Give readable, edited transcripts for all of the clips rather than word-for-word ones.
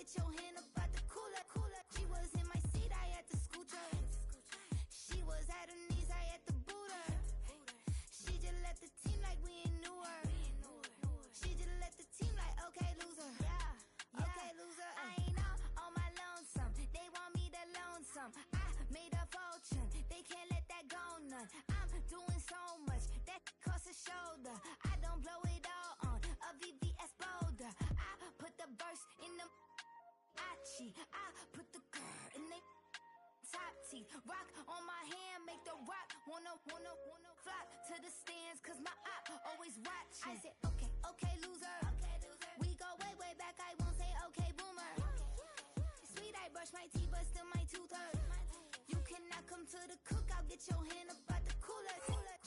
get your hand up out the cooler. She was in my seat, I had to scoot her. She was at her knees, I had to boot her. She just left the team like we ain't knew her. She just left the team like, okay, loser. Okay, loser. I ain't on my lonesome. They want me to lonesome. I made a fortune. They can't let that go none. I'm doing so much that costs a shoulder. I don't blow it all on a VVS boulder. I put the verse in the Achi. I put the girl in the top teeth. Rock on my hand, make the rock wanna flock to the stands, cause my op always watching. I said, okay, loser. We go way back, I won't say okay, boomer. Sweet, I brush my teeth, but still my tooth hurt. You cannot come to the cookout, get your hand up out the cooler.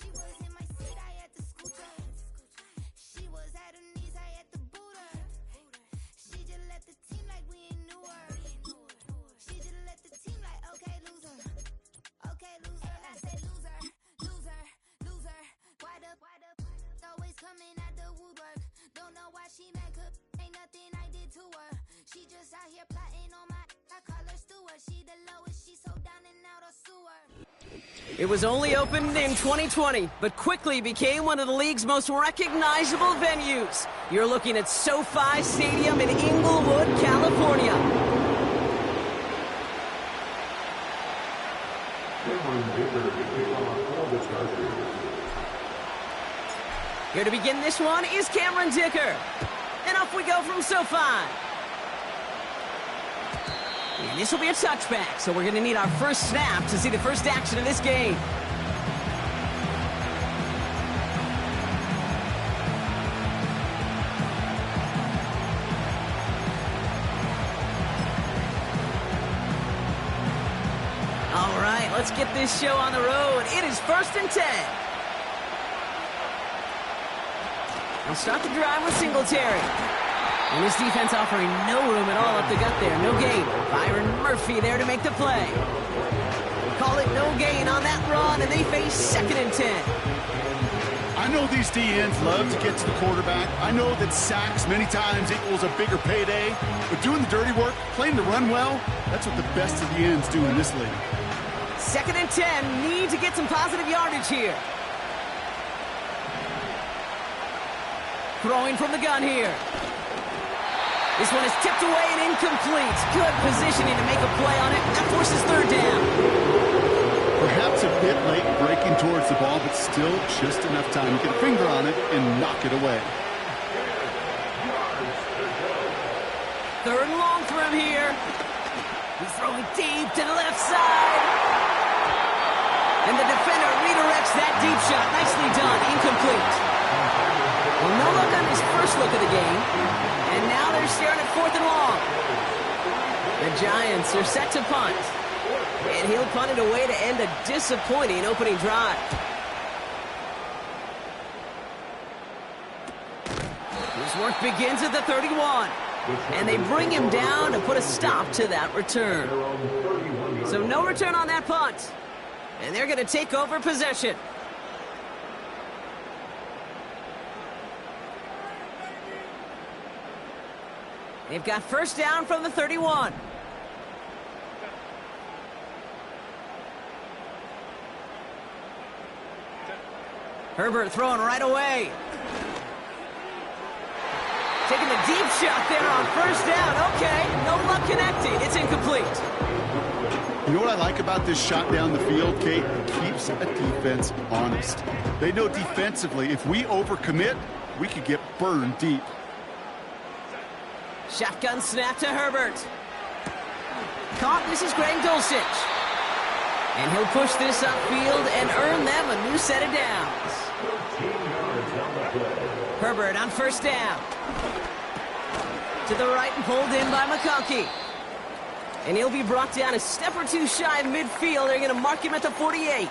She was in my seat, I had to scoot her. She was at her knees, I had to boot her. She just left the team like we ain't knew her. She just left the team like, okay, loser. Okay, loser. And I said, loser. Why the always coming at the woodwork? Don't know why she mad, cause ain't nothing I did to her. She just out here plotting on my, I call her Stewart. She the lowest, she so down and out of sewer. It was only opened in 2020, but quickly became one of the league's most recognizable venues. You're looking at SoFi Stadium in Inglewood, California. Here to begin this one is Cameron Dicker. And off we go from SoFi. And this will be a touchback, so we're going to need our first snap to see the first action of this game. All right, let's get this show on the road. It is 1st and 10. They'll start the drive with Singletary. And this defense offering no room at all up the gut there. No gain. Byron Murphy there to make the play. Call it no gain on that run, and they face 2nd and 10. I know these DNs love to get to the quarterback. I know that sacks many times equals a bigger payday. But doing the dirty work, playing the run well, that's what the best of the ends do in this league. 2nd and 10. Need to get some positive yardage here. Throwing from the gun here. This one is tipped away and incomplete. Good positioning to make a play on it. That forces 3rd down. Perhaps a bit late breaking towards the ball, but still just enough time to get a finger on it and knock it away. 3rd and long for him here. He's throwing deep to the left side. And the defender redirects that deep shot. Nicely done. Incomplete. Well, no look on his first look of the game. And now they're staring at 4th and long. The Giants are set to punt. And he'll punt it away to end a disappointing opening drive. His work begins at the 31. And they bring him down to put a stop to that return. So no return on that punt. And they're going to take over possession. They've got 1st down from the 31. Herbert throwing right away. Taking the deep shot there on 1st down. Okay, no luck connecting. It's incomplete. You know what I like about this shot down the field, Kate? It keeps a defense honest. They know defensively, if we overcommit, we could get burned deep. Shotgun snap to Herbert. Caught misses Greg Dulcich. And he'll push this upfield and earn them a new set of downs. Herbert on 1st down. To the right and pulled in by McConkey. And he'll be brought down a step or two shy of midfield. They're going to mark him at the 48.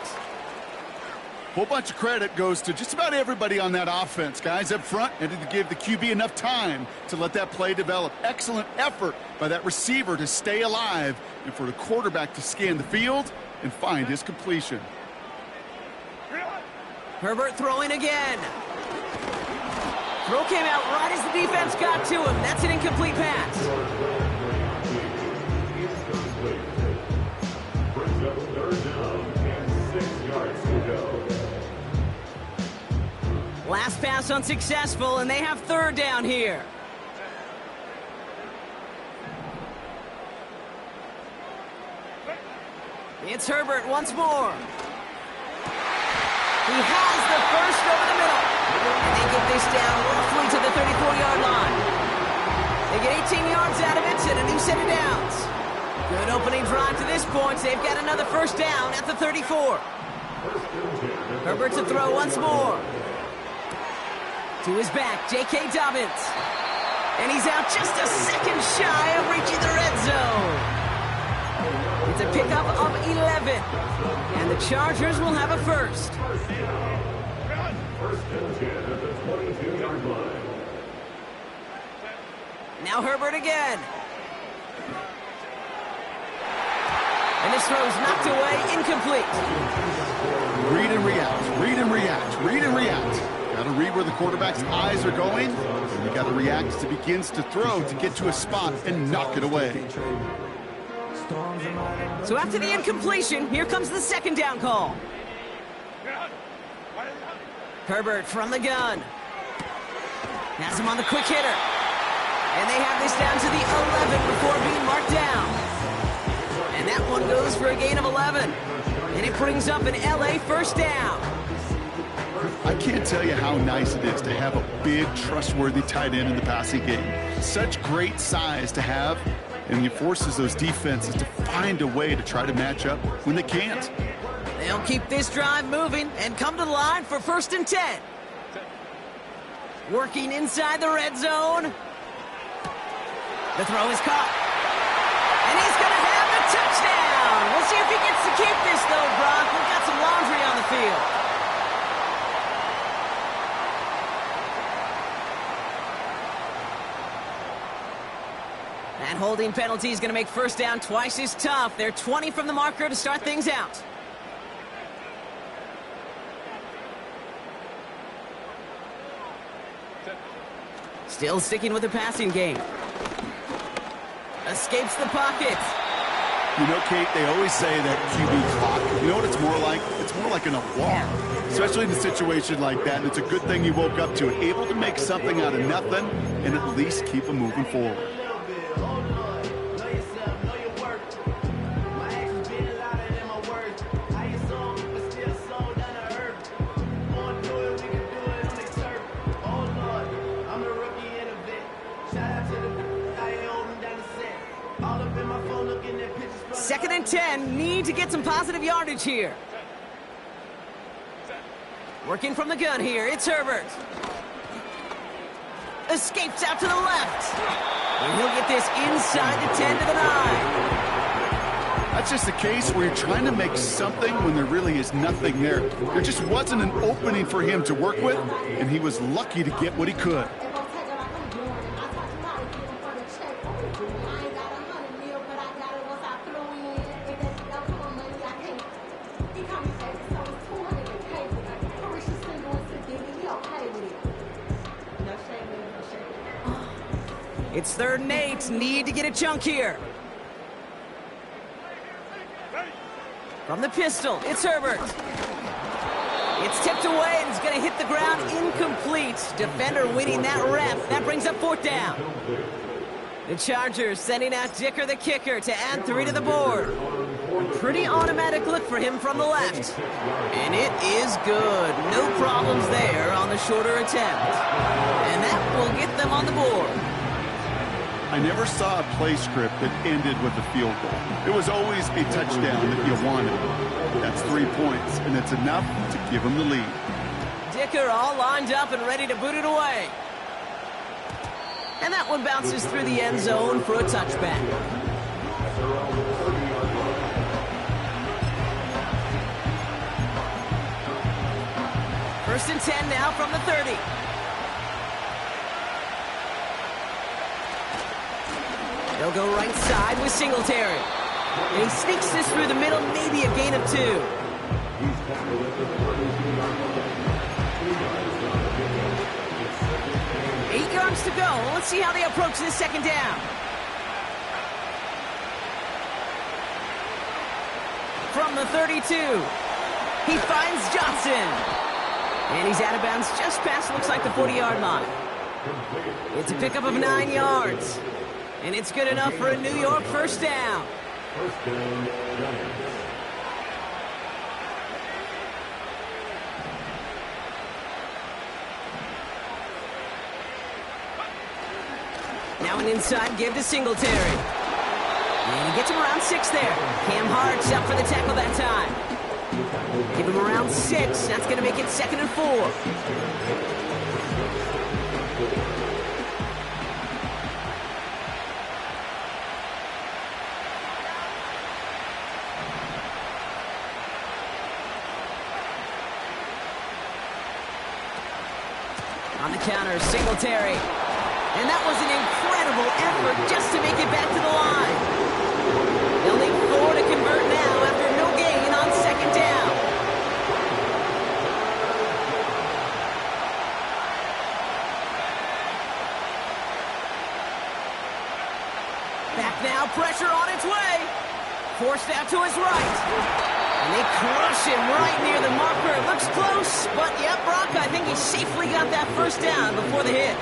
Whole bunch of credit goes to just about everybody on that offense. Guys up front needed to give the QB enough time to let that play develop. Excellent effort by that receiver to stay alive and for the quarterback to scan the field and find his completion. Herbert throwing again. Throw came out right as the defense got to him. That's an incomplete pass. Last pass unsuccessful, and they have third down here. It's Herbert once more. He has the first over the middle. And they get this down roughly to the 34-yard line. They get 18 yards out of it and a new set of downs. Good opening drive to this point. They've got another first down at the 34. Herbert to throw once more. To his back, J.K. Dobbins. And he's out just a second shy of reaching the red zone. It's a pickup of 11. And the Chargers will have a first. Now Herbert again. And this throw's knocked away, incomplete. Read and react, read and react, read and react. Got to read where the quarterback's eyes are going. And you got to react as he begins to throw to get to a spot and knock it away. So after the incompletion, here comes the second down call. Herbert from the gun. Has him on the quick hitter. And they have this down to the 11 before being marked down. And that one goes for a gain of 11. And it brings up an LA first down. I can't tell you how nice it is to have a big, trustworthy tight end in the passing game. Such great size to have, and he forces those defenses to find a way to try to match up when they can't. They'll keep this drive moving and come to the line for 1st and 10. Working inside the red zone. The throw is caught. And he's going to have a touchdown. We'll see if he gets to keep this, though, Brock. We've got some laundry on the field. That holding penalty is going to make first down twice as tough. They're 20 from the marker to start things out. Still sticking with the passing game. Escapes the pocket. You know, Kate, they always say that QB clock, you know what it's more like? It's more like an alarm, especially in a situation like that. And it's a good thing you woke up to it, able to make something out of nothing and at least keep them moving forward. Second and 10, need to get some positive yardage here. Working from the gun here, it's Herbert. Escapes out to the left. And he'll get this inside the 10 to the 9. That's just a case where you're trying to make something when there really is nothing there. There just wasn't an opening for him to work with, and he was lucky to get what he could. It's 3rd and 8. Need to get a chunk here. From the pistol, it's Herbert. It's tipped away and it's going to hit the ground incomplete. Defender winning that rep. That brings up 4th down. The Chargers sending out Dicker the kicker to add 3 to the board. A pretty automatic look for him from the left. And it is good. No problems there on the shorter attempt. And that will get them on the board. I never saw a play script that ended with a field goal. It was always a touchdown that you wanted. That's 3 points, and it's enough to give them the lead. Dicker all lined up and ready to boot it away. And that one bounces through the end zone for a touchback. First and 10 now from the 30. They'll go right side with Singletary. And he sneaks this through the middle, maybe a gain of 2. Eight yards to go. Let's see how they approach this second down. from the 32. He finds Johnson. And he's out of bounds just past, looks like, the 40-yard line. It's a pickup of 9 yards. And it's good enough for a New York first down. Now an inside give to Singletary. And he gets him around 6 there. Cam Hart's up for the tackle that time. Give him around 6. That's going to make it 2nd and 4. On the counter, Singletary. And that was an incredible effort just to make it back to the line. They'll need 4 to convert now after no gain on 2nd down. Back now, pressure on its way. Forced out to his right. And they crush him right near the marker. Looks close, but yeah, Brock, I think he safely got that first down before the hit.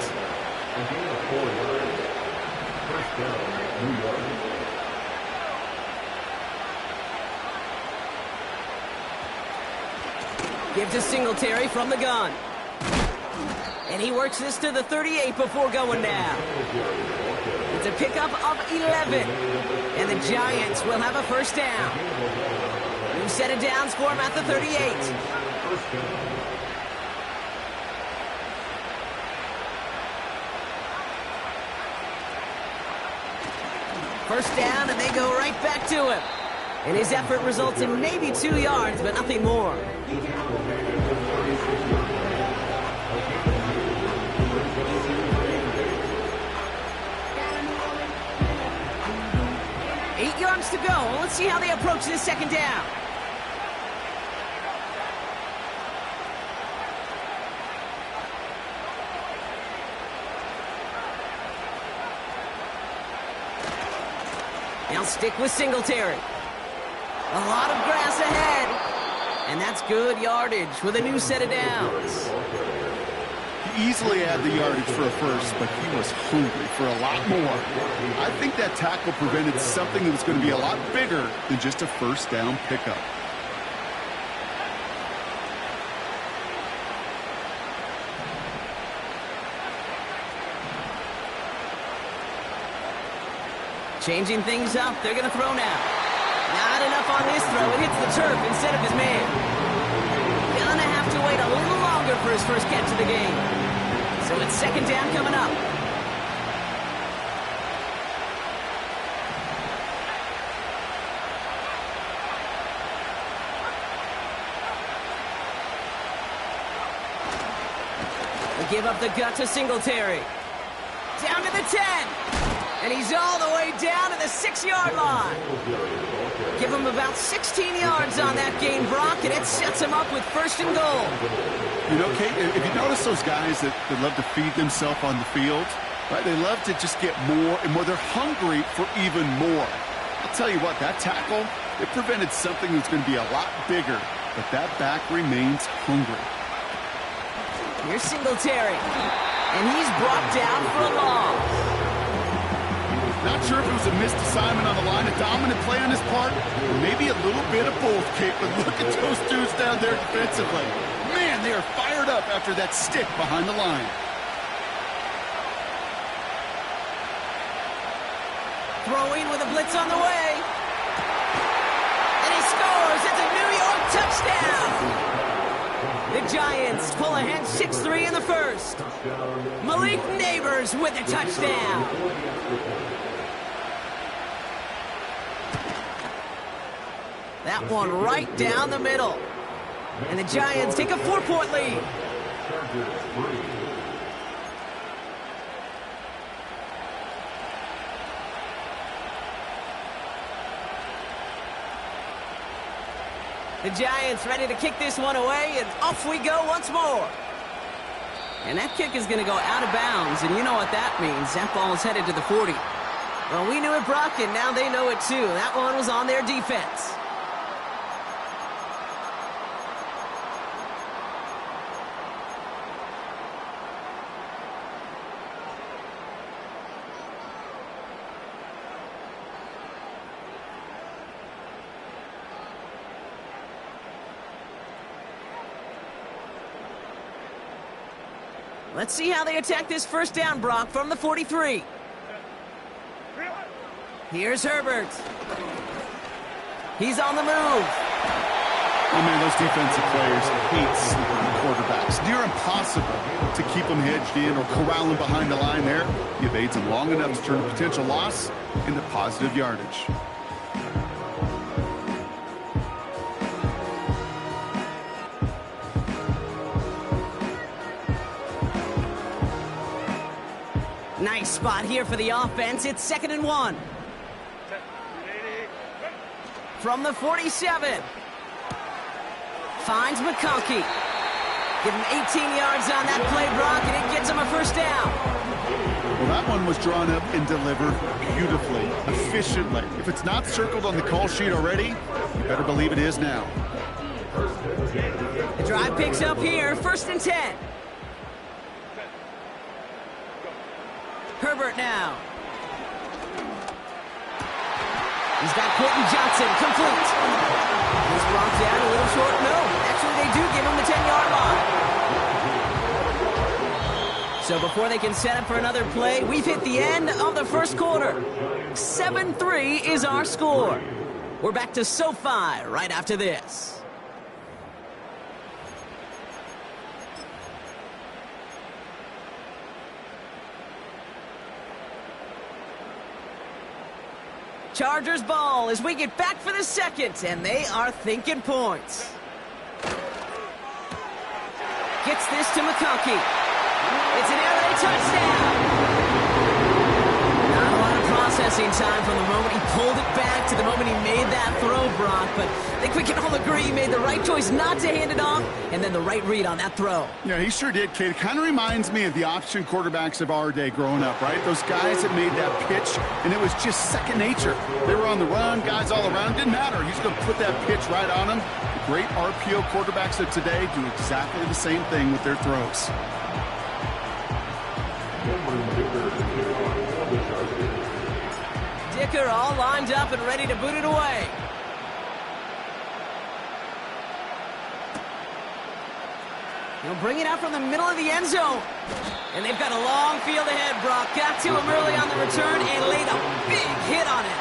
Give to Singletary from the gun. And he works this to the 38 before going down. It's a pickup of 11. And the Giants will have a first down. New set of downs for him at the 38. First down, and they go right back to him. And his effort results in maybe 2 yards, but nothing more. Eight yards to go. Let's see how they approach this 2nd down. They'll stick with Singletary. A lot of grass ahead. And that's good yardage with a new set of downs. He easily had the yardage for a first, but he was hungry for a lot more. I think that tackle prevented something that was going to be a lot bigger than just a first down pickup. Changing things up. They're going to throw now. Not enough on this throw. It hits the turf instead of his man. Gonna have to wait a little longer for his first catch of the game. So it's 2nd down coming up. They give up the gut to Singletary. Down to the 10. And he's all the way down to the 6-yard line. Give him about 16 yards on that gain, Brock, and it sets him up with 1st and goal. You know, Kate, if you notice those guys that love to feed themselves on the field, right? They love to just get more and more. They're hungry for even more. I'll tell you what, that tackle, it prevented something that's going to be a lot bigger, but that back remains hungry. Here's Singletary, and he's brought down for a loss. Not sure if it was a missed assignment on the line, a dominant play on his part, or maybe a little bit of both, Kate, but look at those dudes down there defensively. Man, they are fired up after that stick behind the line. Throwing with a blitz on the way. And he scores. It's a New York touchdown. The Giants pull ahead 6-3 in the first. Malik Neighbors with a touchdown. That one right down the middle. And the Giants take a 4-point lead. The Giants ready to kick this one away, and off we go once more. And that kick is going to go out of bounds, and you know what that means. That ball is headed to the 40. Well, we knew it, Brock, and now they know it too. That one was on their defense. Let's see how they attack this first down, Brock, from the 43. Here's Herbert. He's on the move. Oh, man, those defensive players hate sleeping quarterbacks. Near impossible to keep them hedged in or corral them behind the line there. He evades them long enough to turn a potential loss into positive yardage. Nice spot here for the offense. It's 2nd and 1. From the 47. Finds McConkey. Give him 18 yards on that play, Brock, and it gets him a first down. Well, that one was drawn up and delivered beautifully, efficiently. If it's not circled on the call sheet already, you better believe it is now. The drive picks up here, 1st and 10. Herbert now. He's got Quentin Johnson, complete. He's brought down a little short. No, actually they do give him the 10-yard line. So before they can set up for another play, we've hit the end of the first quarter. 7-3 is our score. We're back to SoFi right after this. Chargers ball as we get back for the second, and they are thinking points. Gets this to McConkey. It's an air raid touchdown. Not a lot of processing time from the moment he pulled it back to the moment he made that throw, Brock, but I think we can all agree he made the right choice not to hand it off, and then the right read on that throw. Yeah, he sure did, Kate. It kind of reminds me of the option quarterbacks of our day growing up, right? Those guys that made that pitch, and it was just second nature. They were on the run, guys all around. Didn't matter. He's going to put that pitch right on them. The great RPO quarterbacks of today do exactly the same thing with their throws. Dicker all lined up and ready to boot it away. He'll bring it out from the middle of the end zone. And they've got a long field ahead, Brock. Got to him early on the return and laid a big hit on it.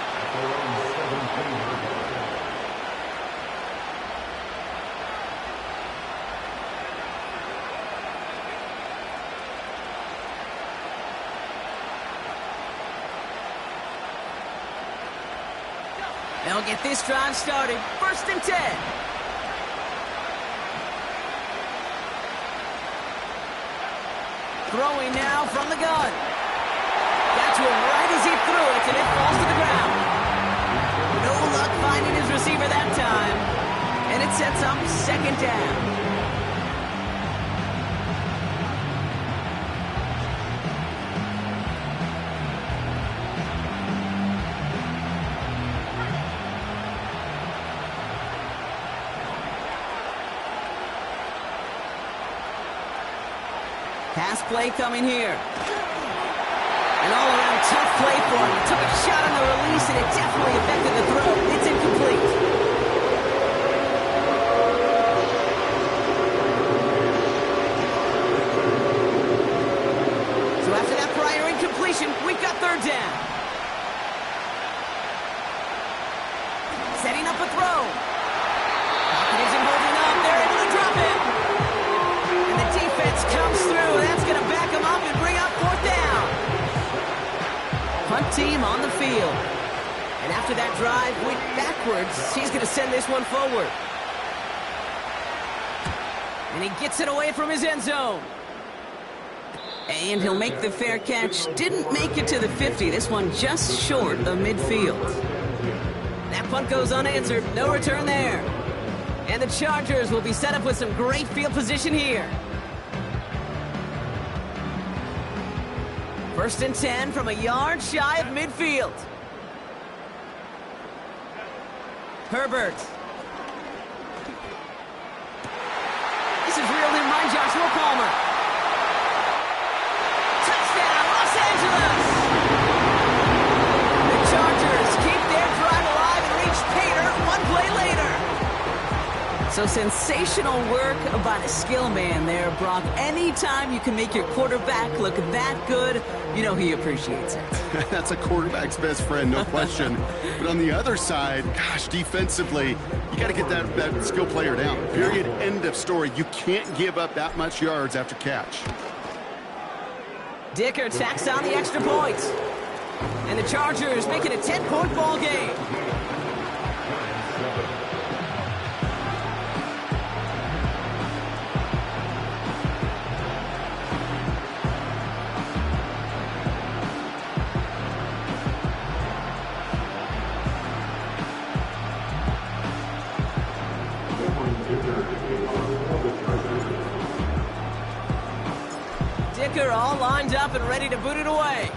They'll get this drive started. 1st and 10. Throwing now from the gun. Got to him right as he threw it, and it falls to the ground. No luck finding his receiver that time. And it sets up 2nd down. Pass play coming here. An all-around tough play for him. He took a shot on the release, and it definitely affected the throw. It's incomplete. So after that prior incompletion, we've got 3rd down. Setting up a throw. Pocket isn't holding up. They're able to drop it. And the defense comes through. That's going to back him up and bring up 4th down. Punt team on the field. And after that drive went backwards, he's going to send this one forward. And he gets it away from his end zone. And he'll make the fair catch. Didn't make it to the 50. This one just short of midfield. That punt goes unanswered. No return there. And the Chargers will be set up with some great field position here. 1st and 10 from a yard shy of midfield. Herbert. This is reeled in by Joshua Palmer. Touchdown, Los Angeles! The Chargers keep their drive alive and reach pay dirt one play later. So sensational work by the skill man there, Brock. Anytime you can make your quarterback look that good, you know he appreciates it. That's a quarterback's best friend, no question. But on the other side, gosh, defensively, you got to get that skill player down. Period, end of story. You can't give up that much yards after catch. Dicker tacks on the extra point. And the Chargers make it a 10-point ball game. Dicker all lined up and ready to boot it away.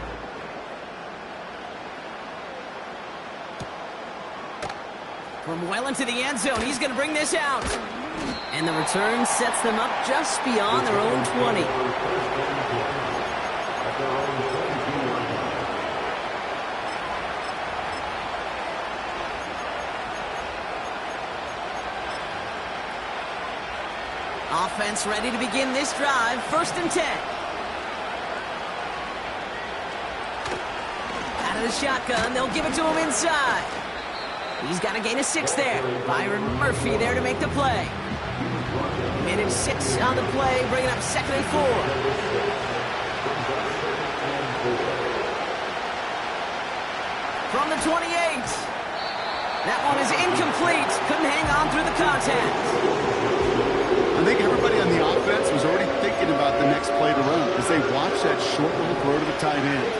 From well into the end zone, he's going to bring this out. And the return sets them up just beyond their own 20. Offense ready to begin this drive. 1st and 10. Out of the shotgun, they'll give it to him inside. He's got a gain of 6 there. Byron Murphy there to make the play. Minute 6 on the play, bringing up 2nd and 4. From the 28. That one is incomplete. Couldn't hang on through the contact. I think everybody on the offense was already thinking about the next play to run as they watch that short little throw to the tight end.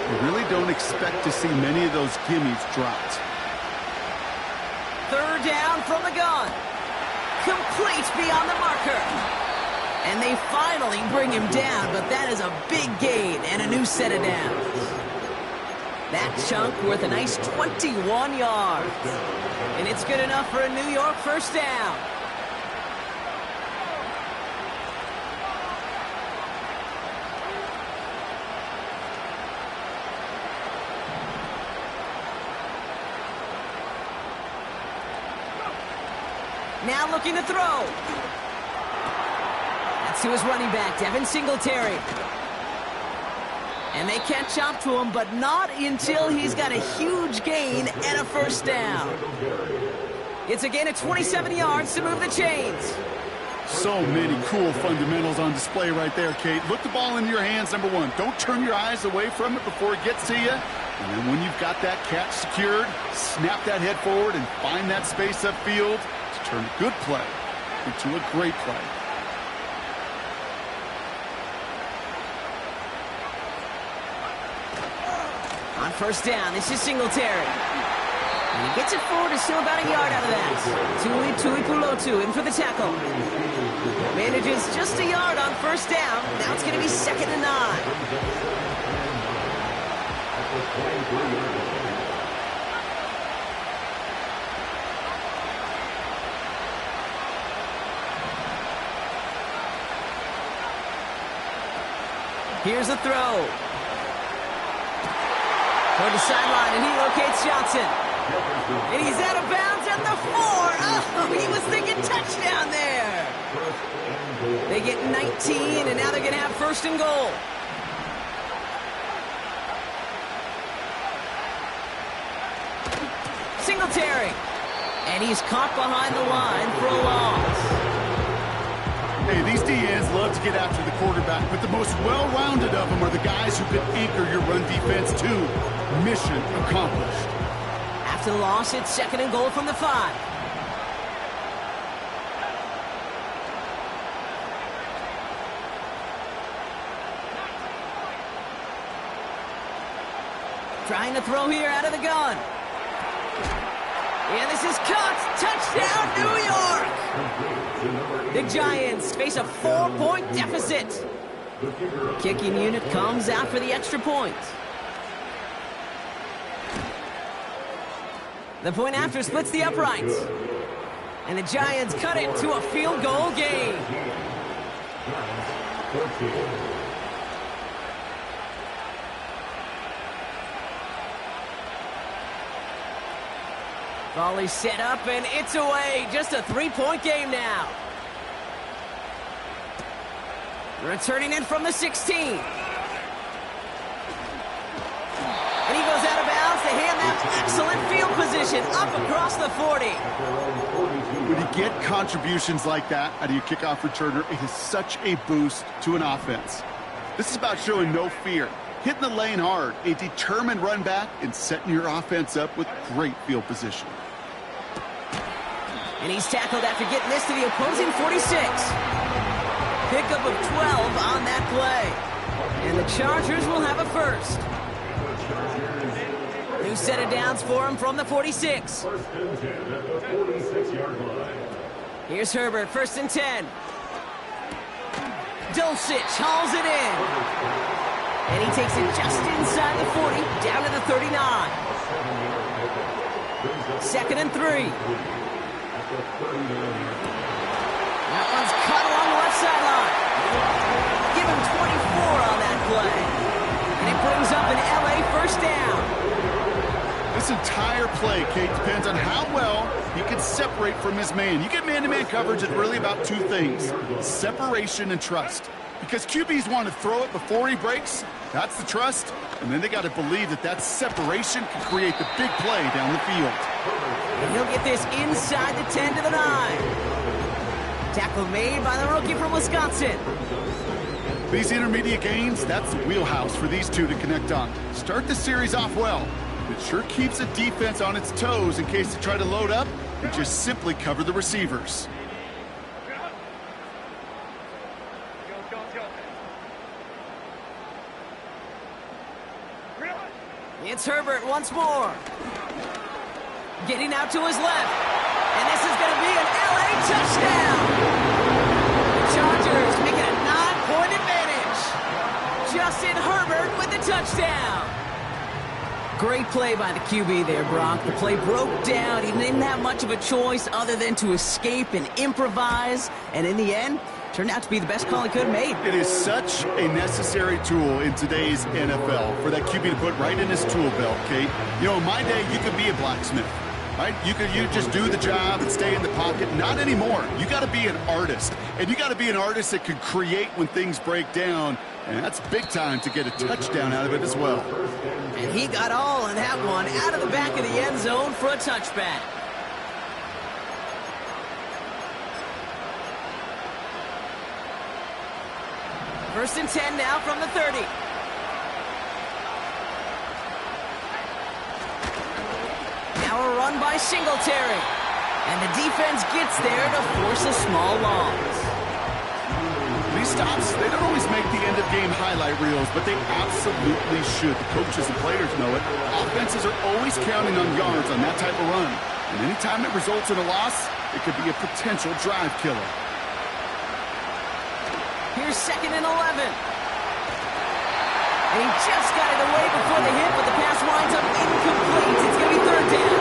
You really don't expect to see many of those gimmies dropped. 3rd down from the gun. Complete beyond the marker. And they finally bring him down, but that is a big gain and a new set of downs. That chunk worth a nice 21 yards. And it's good enough for a New York 1st down. Now looking to throw. That's to his running back, Devin Singletary. And they catch up to him, but not until he's got a huge gain and a 1st down. It's a gain of 27 yards to move the chains. So many cool fundamentals on display right there, Kate. Look the ball into your hands, number 1. Don't turn your eyes away from it before it gets to you. And then when you've got that catch secured, snap that head forward and find that space upfield. Turn a good play into a great play. On 1st down, this is Singletary. And he gets it forward, is still about a yard out of that. Tui Pulotu in for the tackle. Manages just a yard on 1st down. Now it's going to be 2nd and 9. Here's a throw. Toward the sideline, and he locates Johnson. And he's out of bounds at the 4. Oh, he was thinking touchdown there. They get 19, and now they're going to have 1st and goal. Singletary. And he's caught behind the line for a loss. Hey, these DNs love to get after the quarterback, but the most well-rounded of them are the guys who can anchor your run defense too. Mission accomplished. After the loss, it's 2nd and goal from the 5. Trying to throw here out of the gun. And this is caught. Touchdown, New York! The Giants face a 4-point deficit. Kicking unit comes out for the extra point. The point after splits the uprights. And the Giants cut it to a field goal game. Volley set up, and it's away. Just a 3-point game now. Returning in from the 16. And he goes out of bounds to hand them excellent field position up across the 40. When you get contributions like that out of your kickoff returner, it is such a boost to an offense. This is about showing no fear, hitting the lane hard, a determined run back, and setting your offense up with great field position. And he's tackled after getting this to the opposing 46. Pickup of 12 on that play. And the Chargers will have a first. New set of downs for him from the 46. First and 10 at the 46-yard line. Here's Herbert, first and 10. Dulcich hauls it in. And he takes it just inside the 40, down to the 39. Second and 3. That one's cut along the left sideline. Give him 24 on that play. And it brings up an LA first down. This entire play, Kate, depends on how well he can separate from his man. You get man-to-man coverage, it's really about two things: separation and trust. Because QBs want to throw it before he breaks, that's the trust, and then they got to believe that that separation can create the big play down the field. And he'll get this inside the 10 to the 9. Tackle made by the rookie from Wisconsin. These intermediate gains, that's the wheelhouse for these two to connect on. Start the series off well. It sure keeps the defense on its toes in case they try to load up and just simply cover the receivers. It's Herbert once more. Getting out to his left. And this is going to be an LA touchdown. The Chargers make it a 9-point advantage. Justin Herbert with the touchdown. Great play by the QB there, Brock. The play broke down. He didn't have much of a choice other than to escape and improvise. And in the end, turned out to be the best call he could have made. It is such a necessary tool in today's NFL for that QB to put right in his tool belt, Kate. You know, in my day, you could be a blacksmith, right? You just do the job and stay in the pocket. Not anymore. You got to be an artist. And you got to be an artist that can create when things break down. And that's big time to get a touchdown out of it as well. And he got all in that one out of the back of the end zone for a touchback. First and 10 now from the 30. Now a run by Singletary. And the defense gets there to force a small loss. These stops, they don't always make the end-of-game highlight reels, but they absolutely should. The coaches and players know it. Offenses are always counting on yards on that type of run. And anytime it results in a loss, it could be a potential drive killer. Here's second and 11. And he just got it away before the hit, but the pass winds up incomplete. It's going to be third down.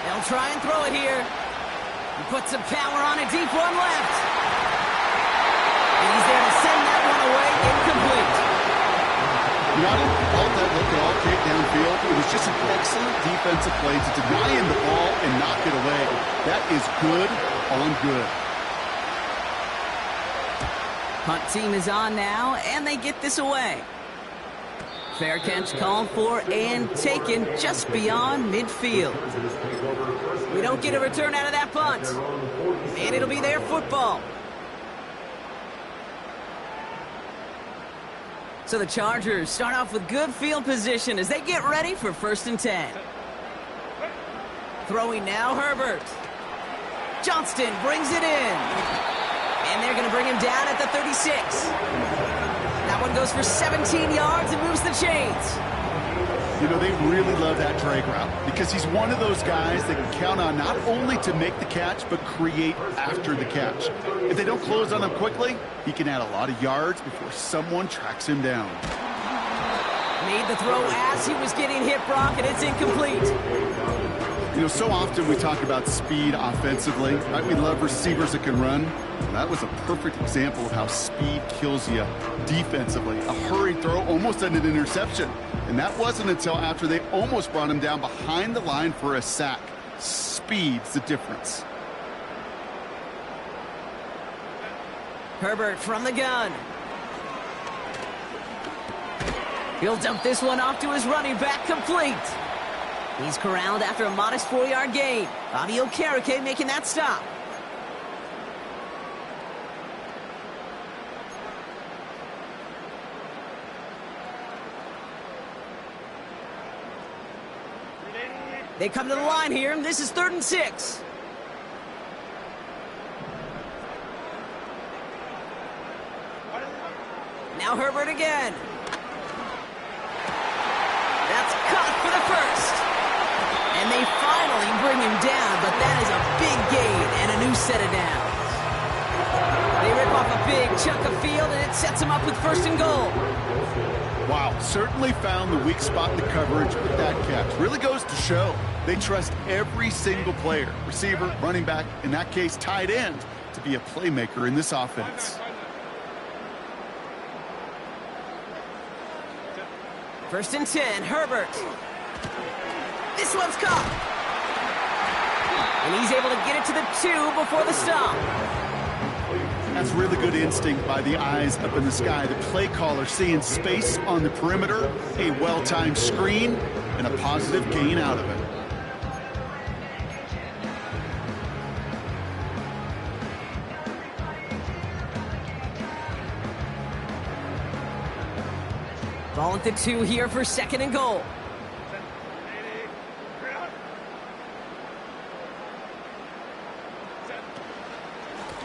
They'll try and throw it here. He puts some power on it, deep one left. And he's there to send that one away, incomplete. You know, I didn't fault that look at all, Kate, downfield. It was just an excellent defensive play to deny him the ball and knock it away. That is good on good. Punt team is on now, and they get this away. Fair catch called for and taken just beyond midfield. We don't get a return out of that punt. And it'll be their football. So the Chargers start off with good field position as they get ready for first and 10. Throwing now, Herbert. Johnston brings it in. And they're going to bring him down at the 36. That one goes for 17 yards and moves the chains. You know, they really love that drag route because he's one of those guys that can count on not only to make the catch, but create after the catch. If they don't close on him quickly, he can add a lot of yards before someone tracks him down. Made the throw as he was getting hit, Brock, and it's incomplete. You know, so often we talk about speed offensively, right? We love receivers that can run. Well, that was a perfect example of how speed kills you defensively. A hurried throw almost ended an interception. And that wasn't until after they almost brought him down behind the line for a sack. Speed's the difference. Herbert from the gun. He'll dump this one off to his running back, complete. He's corralled after a modest 4-yard gain. Bobby Okereke making that stop. They come to the line here, and this is 3rd and 6. Now Herbert again. That's caught for the first. And they finally bring him down, but that is a big gain and a new set of downs. They rip off a big chunk of field, and it sets them up with 1st and goal. Wow, certainly found the weak spot in the coverage with that catch. Really goes to show they trust every single player, receiver, running back, in that case, tight end, to be a playmaker in this offense. 1st and 10, Herbert. This one's caught. And he's able to get it to the 2 before the stop. That's really good instinct by the eyes up in the sky. The play caller seeing space on the perimeter, a well-timed screen, and a positive gain out of it. Ball at the 2 here for 2nd and goal.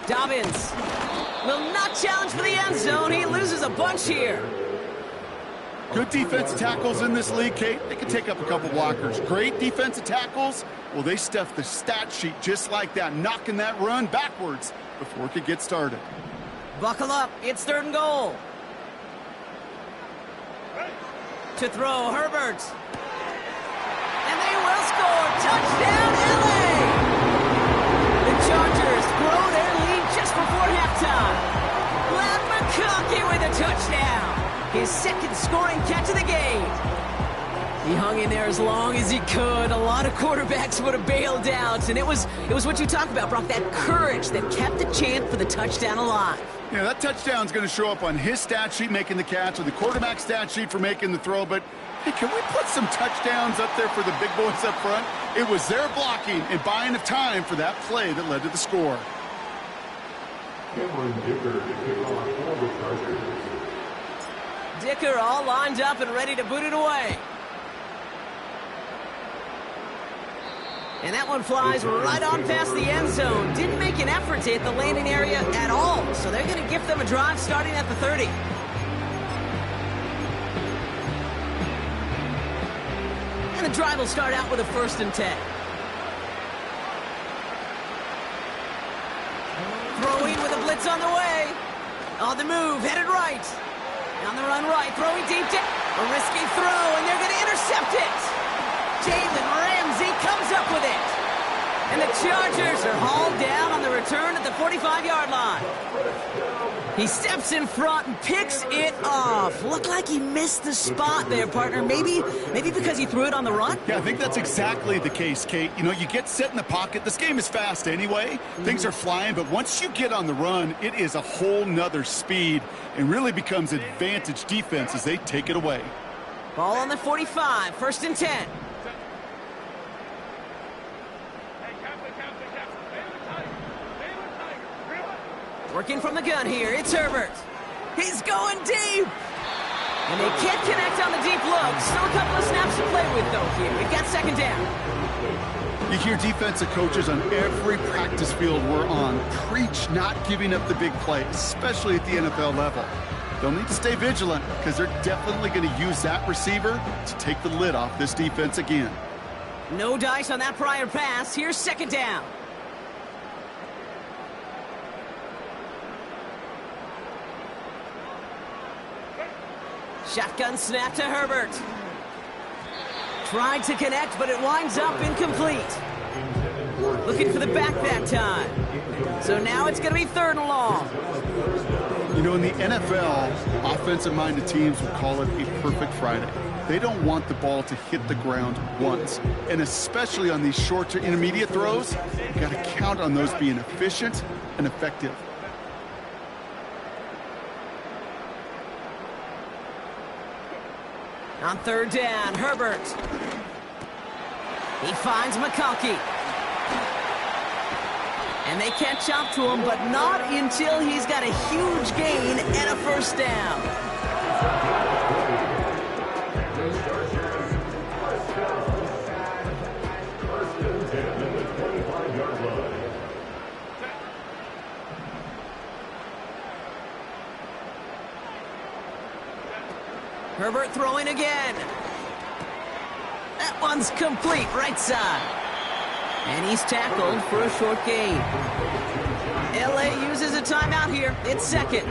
Dobbins will not challenge for the end zone. He loses a bunch here. Good defensive tackles in this league, Kate. They can take up a couple blockers. Great defensive tackles. Well, they stuff the stat sheet just like that, knocking that run backwards before it could get started. Buckle up. It's 3rd and goal. To throw, Herbert. And they will score. Touchdown, LA! The Chargers grow their lead just before halftime. Glad McConkey with a touchdown. His 2nd scoring catch of the game. He hung in there as long as he could. A lot of quarterbacks would have bailed out. And it was what you talked about, Brock, that courage that kept the chance for the touchdown alive. Yeah, that touchdown's going to show up on his stat sheet making the catch, or the quarterback stat sheet for making the throw. But, hey, can we put some touchdowns up there for the big boys up front? It was their blocking and buying of time for that play that led to the score. Dicker all lined up and ready to boot it away. And that one flies right on past the end zone. Didn't make an effort to hit the landing area at all. So they're going to give them a drive starting at the 30. And the drive will start out with a 1st and 10. Throwing with a blitz on the way. On the move, headed right. On the run right, throwing deep down. A risky throw, and they're going to intercept it. Jalen Ramsey comes up with it. And the Chargers are hauled down on the return at the 45-yard line. He steps in front and picks it off. Looked like he missed the spot there, partner. Maybe because he threw it on the run? Yeah, I think that's exactly the case, Kate. You know, you get set in the pocket. This game is fast anyway. Things are flying, but once you get on the run, it is a whole nother speed and really becomes advantage defense as they take it away. Ball on the 45, 1st and 10. Working from the gun here, it's Herbert. He's going deep. And they can't connect on the deep look. Still a couple of snaps to play with, though, here. We've got 2nd down. You hear defensive coaches on every practice field we're on preach not giving up the big play, especially at the NFL level. They'll need to stay vigilant because they're definitely going to use that receiver to take the lid off this defense again. No dice on that prior pass. Here's 2nd down. Shotgun snap to Herbert. Tried to connect, but it winds up incomplete. Looking for the back that time. So now it's going to be 3rd and long. You know, in the NFL, offensive-minded teams will call it a perfect Friday. They don't want the ball to hit the ground once. And especially on these short to intermediate throws, you got to count on those being efficient and effective. On 3rd down, Herbert. He finds McConkey. And they catch up to him, but not until he's got a huge gain and a 1st down. Herbert throwing again. That one's complete, right side. And he's tackled for a short gain. LA uses a timeout here. It's 2nd.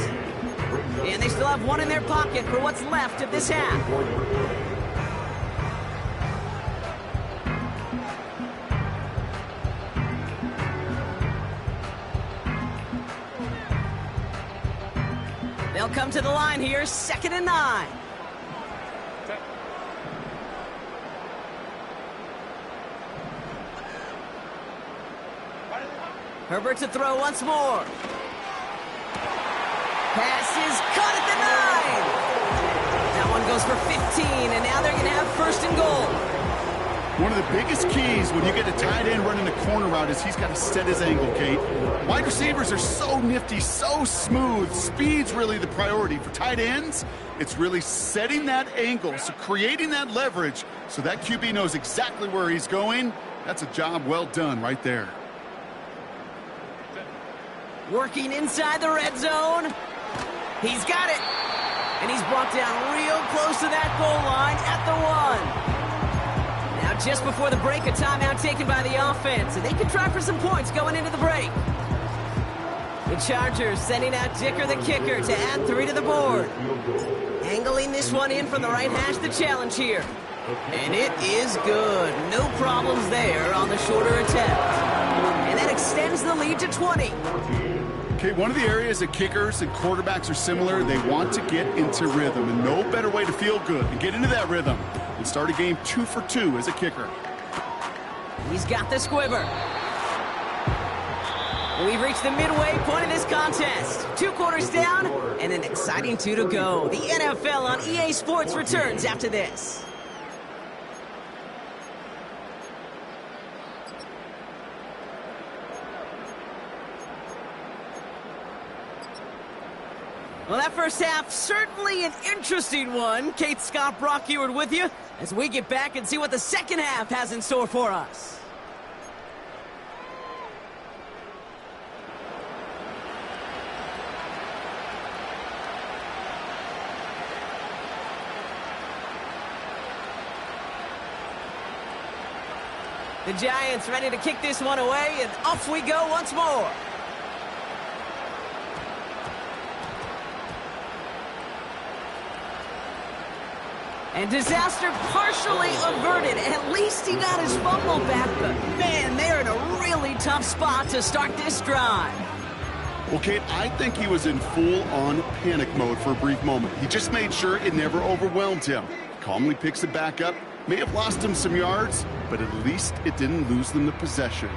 And they still have one in their pocket for what's left of this half. They'll come to the line here, 2nd and 9. Herbert to throw once more. Pass is caught at the 9. That one goes for 15, and now they're going to have 1st and goal. One of the biggest keys when you get a tight end running a corner route is he's got to set his angle, Kate. Wide receivers are so nifty, so smooth. Speed's really the priority. For tight ends, it's really setting that angle, so creating that leverage so that QB knows exactly where he's going. That's a job well done right there. Working inside the red zone. He's got it. And he's brought down real close to that goal line at the 1. Now just before the break, a timeout taken by the offense. And they can try for some points going into the break. The Chargers sending out Dicker the kicker to add 3 to the board. Angling this one in from the right hash, the challenge here. And it is good. No problems there on the shorter attempt. And that extends the lead to 20. Okay, one of the areas that kickers and quarterbacks are similar, they want to get into rhythm, and no better way to feel good and get into that rhythm than start a game 2 for 2 as a kicker. He's got the squibber. We've reached the midway point of this contest. 2 quarters down and an exciting 2 to go. The NFL on EA Sports returns after this. Well, that first half, certainly an interesting one. Kate, Scott, Brock Eward with you as we get back and see what the second half has in store for us. The Giants ready to kick this one away, and off we go once more. And disaster partially averted. At least he got his fumble back, but man, they're in a really tough spot to start this drive. Well, Kate, I think he was in full-on panic mode for a brief moment. He just made sure it never overwhelmed him. Calmly picks it back up. May have lost him some yards, but at least it didn't lose them the possession.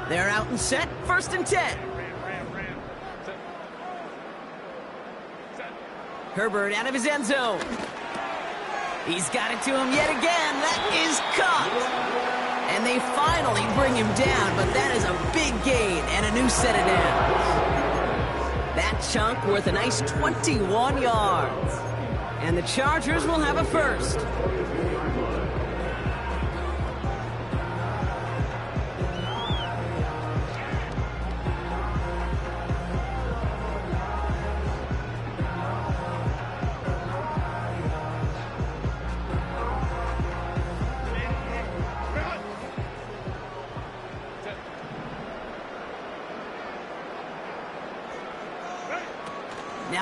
They're out and set, 1st and 10. Herbert out of his end zone. He's got it to him yet again. That is caught. And they finally bring him down, but that is a big gain and a new set of downs. That chunk worth a nice 21 yards. And the Chargers will have a 1st.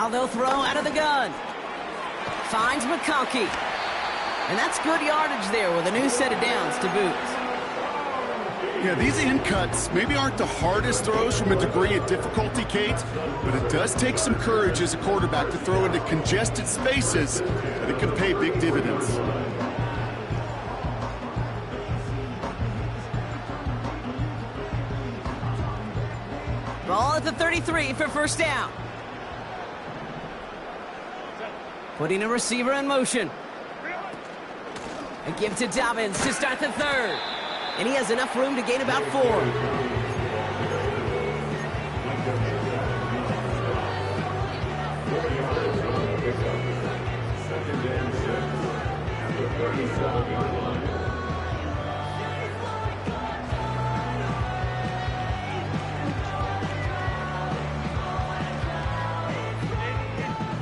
Now they'll throw out of the gun. Finds McConkey. And that's good yardage there with a new set of downs to boot. Yeah, these in cuts maybe aren't the hardest throws from a degree of difficulty, Kate, but it does take some courage as a quarterback to throw into congested spaces that it can pay big dividends. Ball at the 33 for first down. Putting a receiver in motion. A give to Dobbins to start the third. And he has enough room to gain about 4.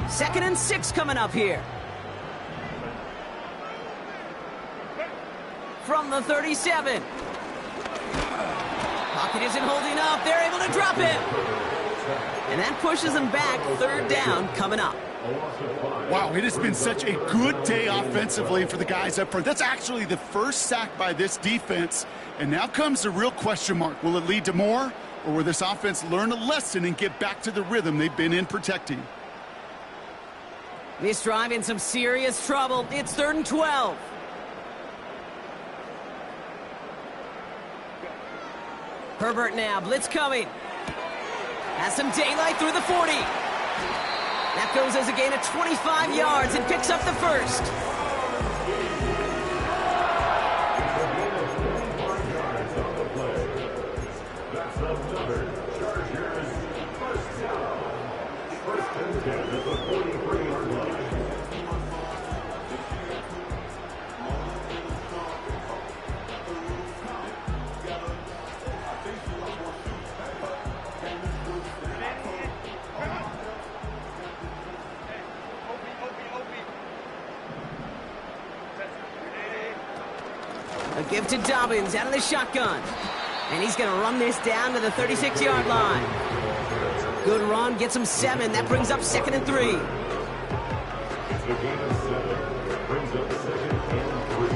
Second and 6 coming up here. From the 37. Pocket isn't holding up. They're able to drop him. And that pushes them back. Third down coming up. Wow, it has been such a good day offensively for the guys up front. That's actually the first sack by this defense. And now comes the real question mark. Will it lead to more? Or will this offense learn a lesson and get back to the rhythm they've been in protecting? This drive in some serious trouble. It's 3rd and 12. Herbert now, blitz coming. Has some daylight through the 40. That goes as a gain of 25 yards and picks up the first. That's another Chargers first down. First and 10 at the 43-yard line. A give to Dobbins out of the shotgun. And he's going to run this down to the 36-yard line. Good run, gets him 7. That brings up 2nd and 3. The gain of 7 brings up 2nd and 3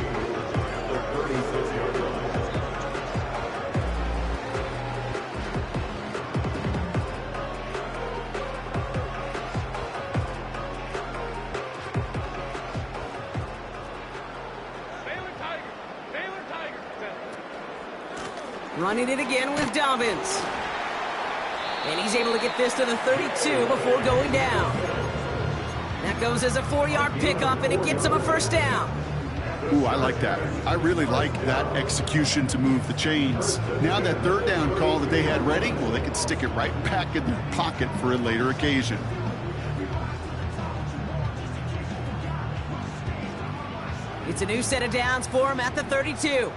at the 36-yard line. Running it again with Dobbins. And he's able to get this to the 32 before going down. That goes as a 4-yard pickup, and it gets him a first down. Ooh, I like that. I really like that execution to move the chains. Now that 3rd down call that they had ready, well, they can stick it right back in their pocket for a later occasion. It's a new set of downs for him at the 32.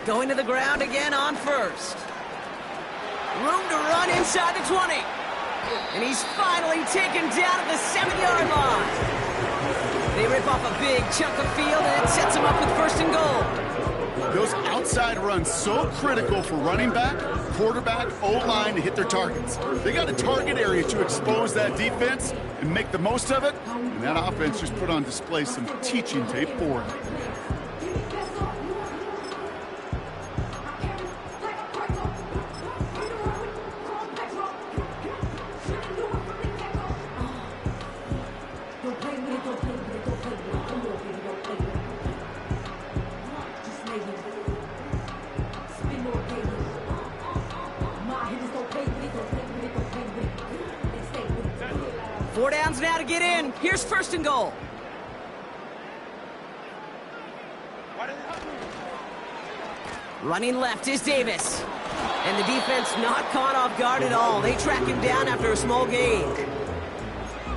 Going to the ground again on first. Room to run inside the 20. And he's finally taken down at the 7-yard line. They rip off a big chunk of field, and it sets him up with 1st and goal. Those outside runs so critical for running back, quarterback, O-line to hit their targets. They got a target area to expose that defense and make the most of it. And that offense just put on display some teaching tape for it. Four downs now to get in. Here's 1st and goal. Running left is Davis. And the defense not caught off guard at all. They track him down after a small gain.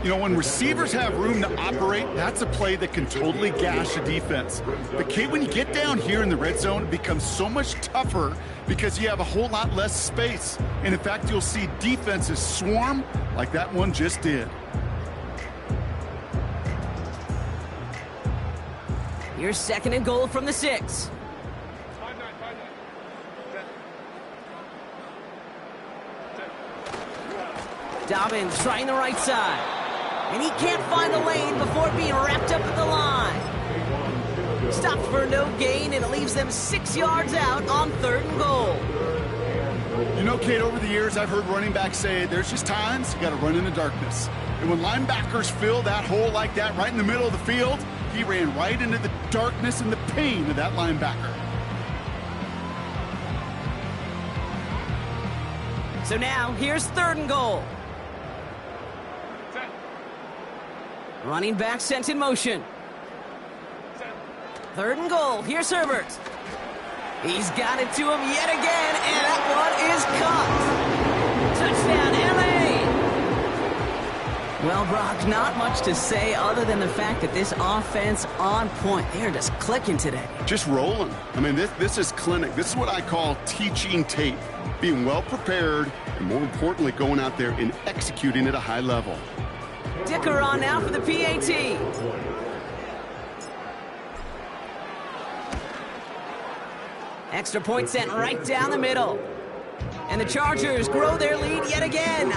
You know, when receivers have room to operate, that's a play that can totally gash a defense. But, Kate, when you get down here in the red zone, it becomes so much tougher because you have a whole lot less space. And, in fact, you'll see defenses swarm like that one just did. Here's 2nd and goal from the 6. Dobbins trying the right side. And he can't find the lane before being wrapped up at the line. Stopped for no gain, and it leaves them 6 yards out on 3rd and goal. You know, Kate, over the years, I've heard running backs say there's just times you got to run in the darkness. And when linebackers fill that hole like that right in the middle of the field, he ran right into the darkness and the pain of that linebacker. So now, here's 3rd and goal. Running back sent in motion. 3rd and goal. Here's Herbert. He's got it to him yet again, and that one is caught. Touchdown, LA! Well, Brock, not much to say other than the fact that this offense on point. They're just clicking today. Just rolling. I mean, this is clinic. This is what I call teaching tape. Being well prepared, and more importantly, going out there and executing at a high level. Dicker on now for the PAT. Extra point sent right down the middle. And the Chargers grow their lead yet again.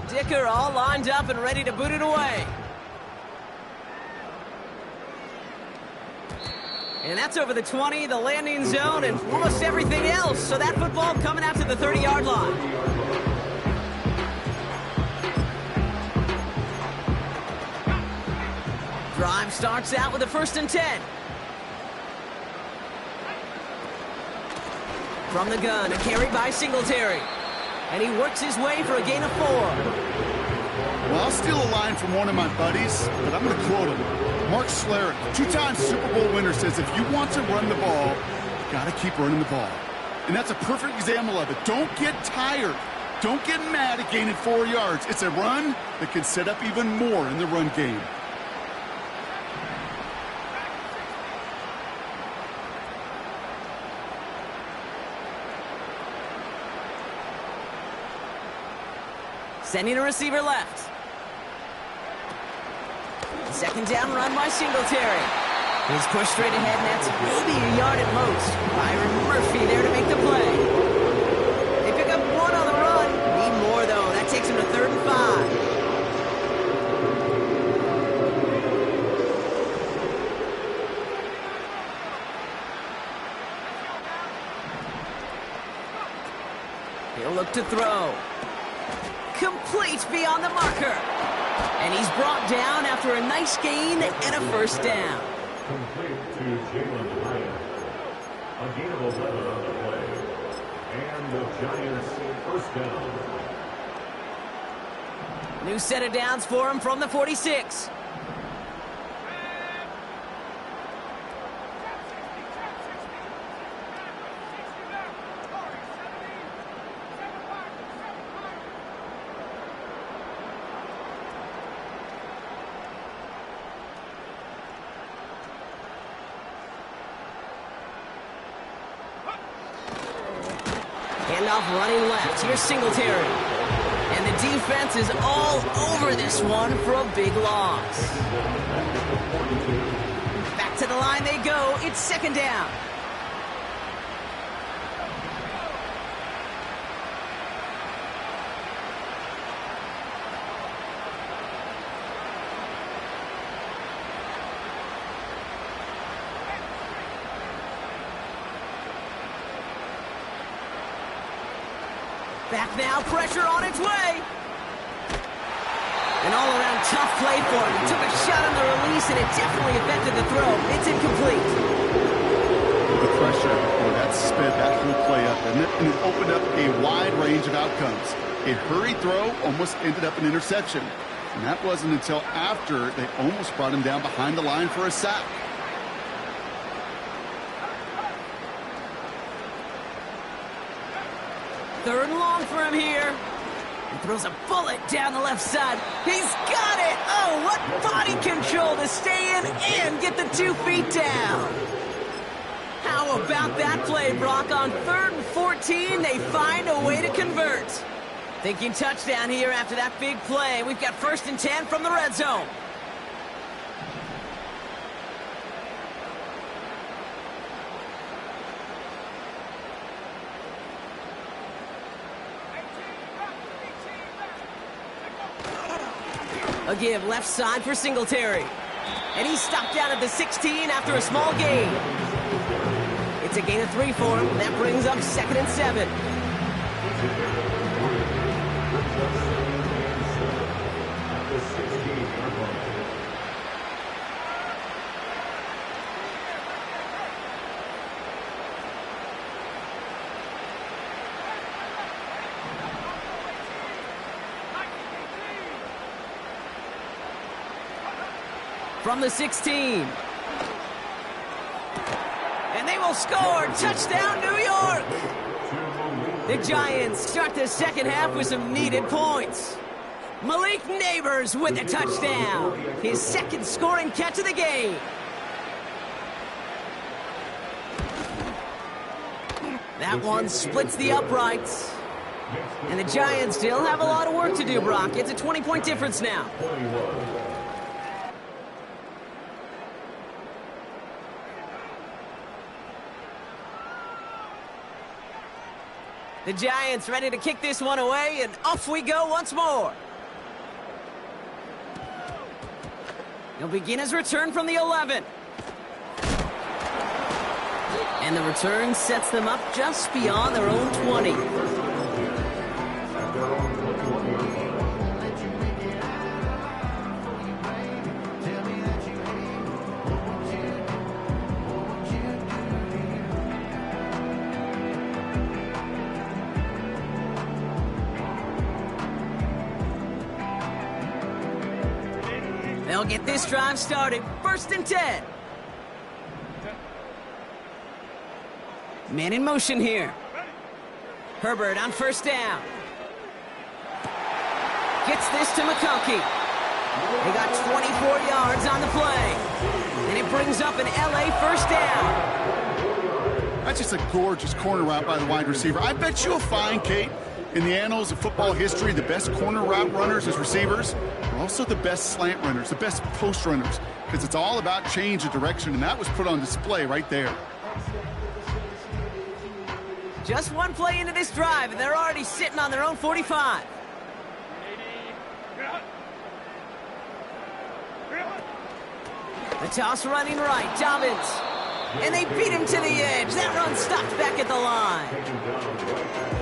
Dicker all lined up and ready to boot it away. And that's over the 20, the landing zone, and almost everything else. So that football coming out to the 30-yard line. Drive starts out with a 1st and 10. From the gun, a carry by Singletary. And he works his way for a gain of 4. Well, I'll steal a line from one of my buddies, but I'm going to quote him. Mark Schlereth, 2-time Super Bowl winner, says if you want to run the ball, you got to keep running the ball. And that's a perfect example of it. Don't get tired. Don't get mad at gaining 4 yards. It's a run that can set up even more in the run game. Sending a receiver left. 2nd down run by Singletary. He's pushed straight ahead, and that's maybe a yard at most. Byron Murphy there to make the play. They pick up 1 on the run. Need more, though. That takes him to 3rd and 5. He'll look to throw. Complete beyond the marker. And he's brought down after a nice gain and a 1st down. Complete to Jalen Bryant. A gain of 11 on the play. And the Giants 1st down. New set of downs for him from the 46. Handoff running left. Here's Singletary. And the defense is all over this one for a big loss. Back to the line they go. It's 2nd down. Back now, pressure on its way. An all-around tough play for him. He took a shot on the release, and it definitely affected the throw. It's incomplete. The pressure, that sped that whole play up, and it opened up a wide range of outcomes. A hurried throw almost ended up an interception. And that wasn't until after they almost brought him down behind the line for a sack. Third and long for him here. He throws a bullet down the left side. He's got it! Oh, what body control to stay in and get the 2 feet down. How about that play, Brock? On 3rd and 14, they find a way to convert. Thinking touchdown here after that big play. We've got 1st and 10 from the red zone. A give left side for Singletary. And he's stopped down at the 16 after a small gain. It's a gain of 3 for him. That brings up 2nd and 7. From the 16. And they will score! Touchdown, New York! The Giants start the second half with some needed points. Malik Neighbors with a touchdown. His 2nd scoring catch of the game. That one splits the uprights. And the Giants still have a lot of work to do, Brock. It's a 20-point difference now. The Giants ready to kick this one away, and off we go once more. He'll begin his return from the 11. And the return sets them up just beyond their own 20. They'll get this drive started. 1st and 10. Man in motion here. Herbert on 1st down. Gets this to McConkey. They got 24 yards on the play. And it brings up an LA 1st down. That's just a gorgeous corner route by the wide receiver. I bet you'll find, Kate, in the annals of football history, the best corner route runners as receivers are also the best slant runners, the best post runners, because it's all about change of direction, and that was put on display right there. Just one play into this drive, and they're already sitting on their own 45. The toss running right, Dobbins. And they beat him to the edge. That run stopped back at the line.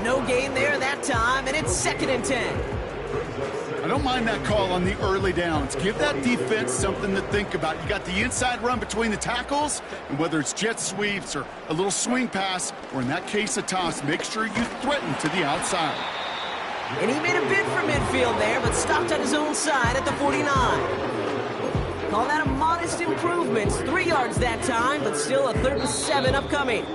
No gain there that time, and it's 2nd and 10. I don't mind that call on the early downs. Give that defense something to think about. You got the inside run between the tackles, and whether it's jet sweeps or a little swing pass, or in that case a toss, make sure you threaten to the outside. And he made a bid for midfield there, but stopped on his own side at the 49. Call that a modest improvement. 3 yards that time, but still a 3rd and 7 upcoming.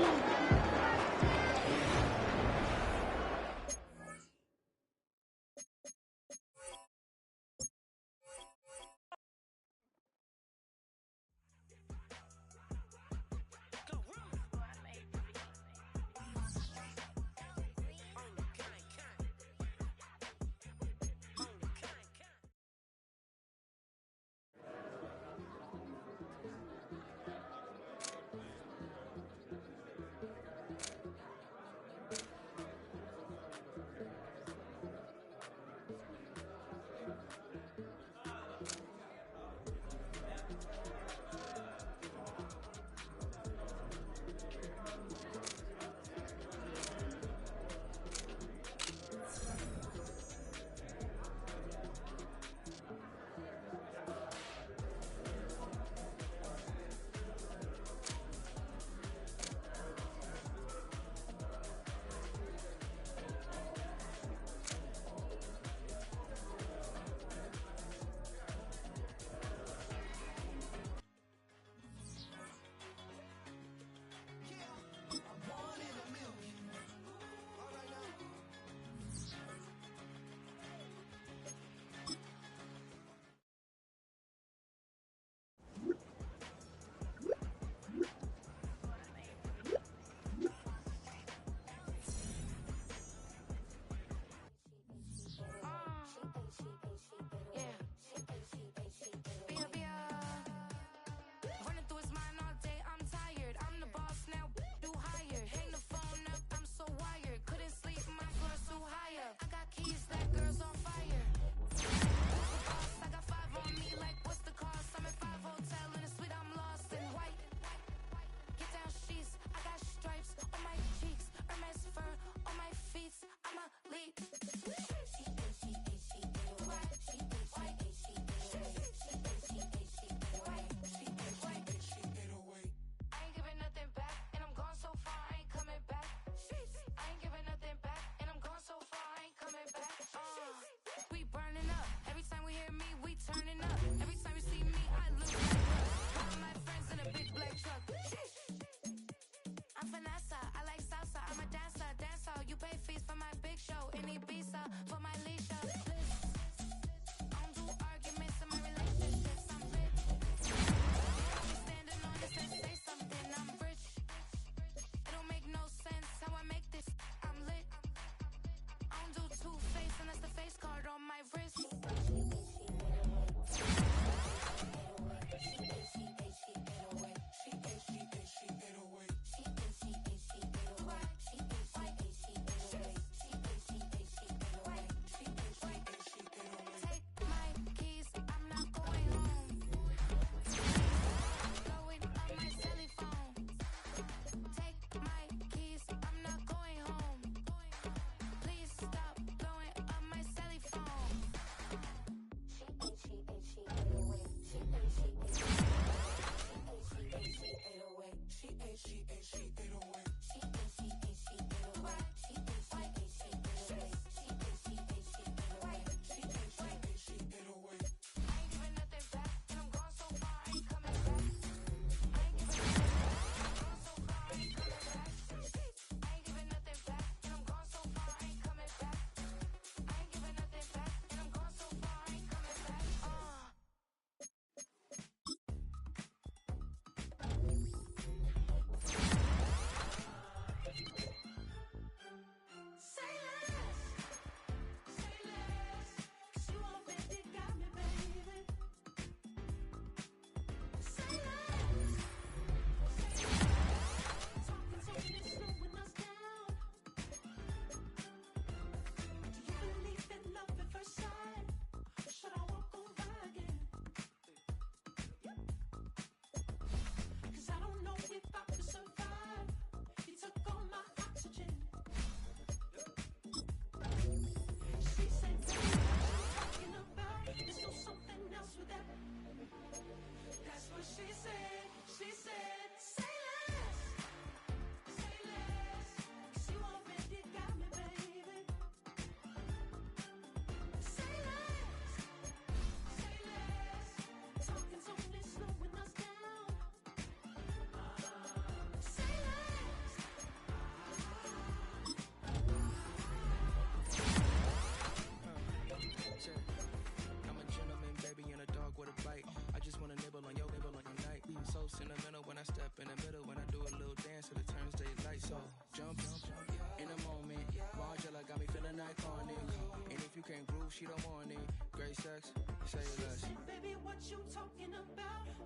sentimental when I step in the middle. When I do a little dance, till it turns daylight. So jump in the moment. Margella got me feeling iconic. And if you can't groove, she don't want it. Great sex, say less. Baby, what you talking about?